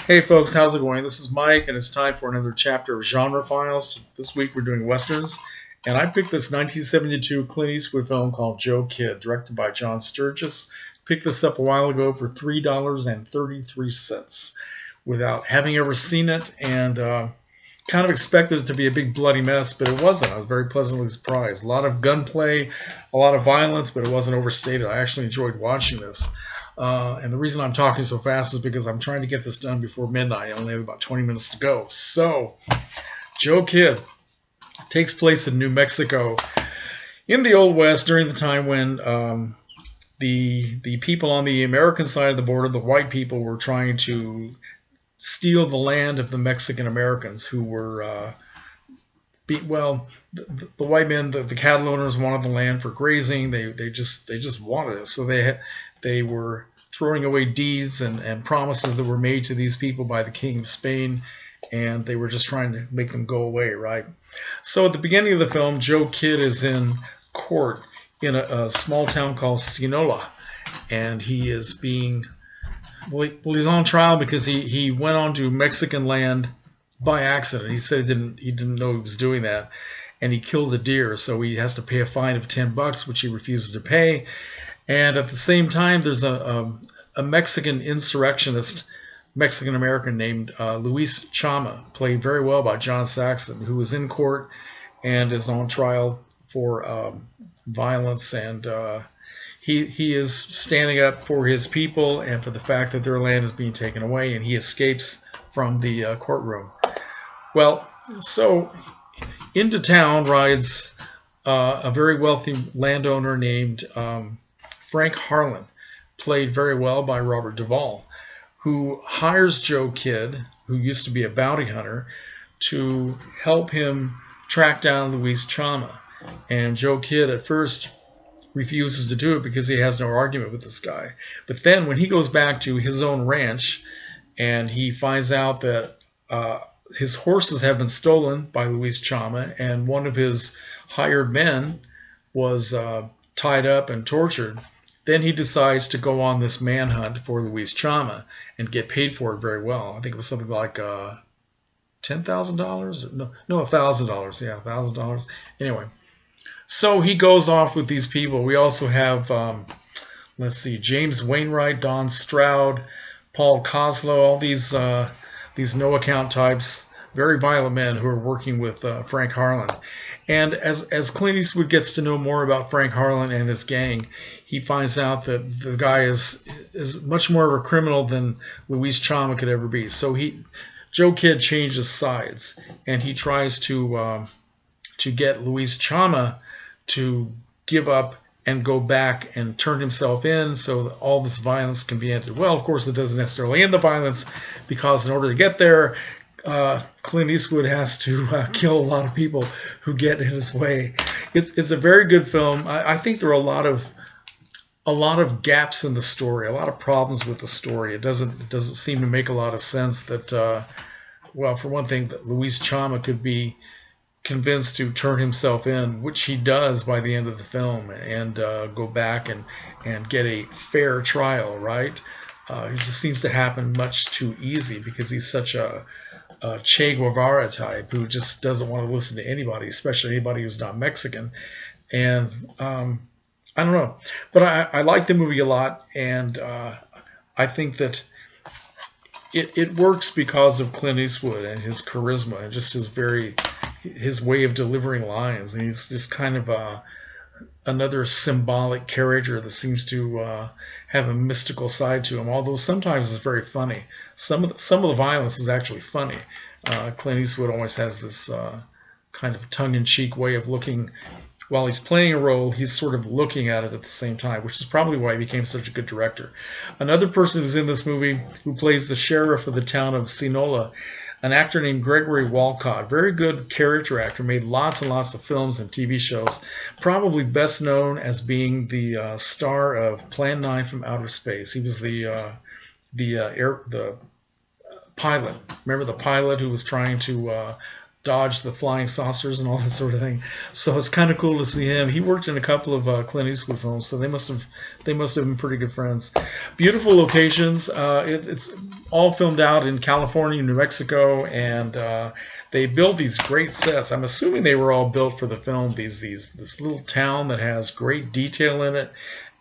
Hey folks, how's it going? This is Mike, and it's time for another chapter of Genre Files. This week we're doing westerns, and I picked this 1972 Clint Eastwood film called Joe Kidd, directed by John Sturges. Picked this up a while ago for $3.33 without having ever seen it, and kind of expected it to be a big bloody mess, but it wasn't. I was very pleasantly surprised. A lot of gunplay, a lot of violence, but it wasn't overstated. I actually enjoyed watching this. And the reason I'm talking so fast is because I'm trying to get this done before midnight. I only have about 20 minutes to go. So, Joe Kidd takes place in New Mexico in the Old West during the time when the people on the American side of the border, the white people, were trying to steal the land of the Mexican Americans who were the white men, the cattle owners wanted the land for grazing. They just wanted it. So they were throwing away deeds and promises that were made to these people by the King of Spain, and they were just trying to make them go away, right? So at the beginning of the film, Joe Kidd is in court in a small town called Sinaloa, and he is he's on trial because he went onto Mexican land by accident. He said he didn't know he was doing that, and he killed a deer, so he has to pay a fine of $10, which he refuses to pay. And at the same time, there's a Mexican insurrectionist, Mexican American named Luis Chama, played very well by John Saxon, who is in court and is on trial for violence, and he is standing up for his people and for the fact that their land is being taken away, and he escapes from the courtroom. Well, so into town rides a very wealthy landowner named Frank Harlan, played very well by Robert Duvall, who hires Joe Kidd, who used to be a bounty hunter, to help him track down Luis Chama. And Joe Kidd at first refuses to do it because he has no argument with this guy. But then when he goes back to his own ranch and he finds out that his horses have been stolen by Luis Chama, and one of his hired men was tied up and tortured, then he decides to go on this manhunt for Luis Chama and get paid for it very well. I think it was something like $10,000? No, $1,000. Yeah, $1,000. Anyway, so he goes off with these people. We also have, let's see, James Wainwright, Don Stroud, Paul Koslow, all these no-account types, very violent men who are working with Frank Harlan. And as Clint Eastwood gets to know more about Frank Harlan and his gang, he finds out that the guy is much more of a criminal than Luis Chama could ever be. So Joe Kidd changes sides, and he tries to get Luis Chama to give up and go back and turn himself in so that all this violence can be ended. Well, of course, it doesn't necessarily end the violence, because in order to get there, Clint Eastwood has to kill a lot of people who get in his way. It's a very good film. I think there are a lot of gaps in the story, a lot of problems with the story. It doesn't seem to make a lot of sense that, well, for one thing, that Luis Chama could be convinced to turn himself in, which he does by the end of the film, and go back and get a fair trial, right? It just seems to happen much too easy because he's such a Che Guevara type who just doesn't want to listen to anybody, especially anybody who's not Mexican. And I don't know, but I like the movie a lot, and I think that it works because of Clint Eastwood and his charisma and just his way of delivering lines. And he's just kind of another symbolic character that seems to have a mystical side to him, although sometimes it's very funny. Some of the violence is actually funny. Clint Eastwood always has this kind of tongue-in-cheek way of looking. While he's playing a role, he's sort of looking at it at the same time, which is probably why he became such a good director. Another person who's in this movie who plays the sheriff of the town of Sinaloa, an actor named Gregory Walcott, very good character actor, made lots and lots of films and TV shows, probably best known as being the star of Plan 9 from Outer Space. He was the pilot. Remember the pilot who was trying to dodge the flying saucers and all that sort of thing. So it's kind of cool to see him. He worked in a couple of Clint Eastwood films, so they must have been pretty good friends. Beautiful locations. It's all filmed out in California, New Mexico, and they built these great sets. I'm assuming they were all built for the film. This little town that has great detail in it,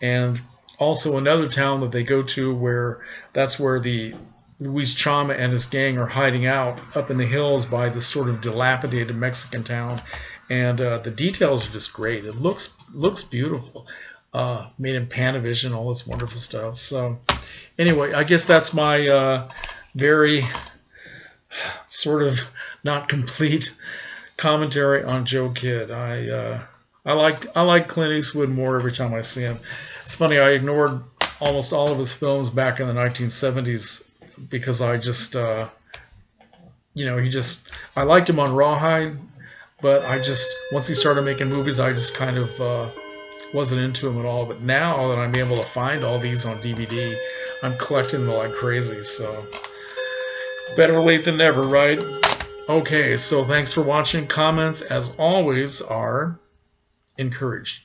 and also another town that they go to where that's where the Luis Chama and his gang are hiding out up in the hills by this sort of dilapidated Mexican town, and the details are just great. It looks beautiful, made in Panavision, all this wonderful stuff. So anyway, I guess that's my very sort of not complete commentary on Joe Kidd. I like Clint Eastwood more every time I see him. It's funny, I ignored almost all of his films back in the 1970s because I just, I liked him on Rawhide, but once he started making movies, I just kind of wasn't into him at all. But now that I'm able to find all these on DVD, I'm collecting them like crazy. So better late than never, right? Okay, so thanks for watching. Comments, as always, are encouraged.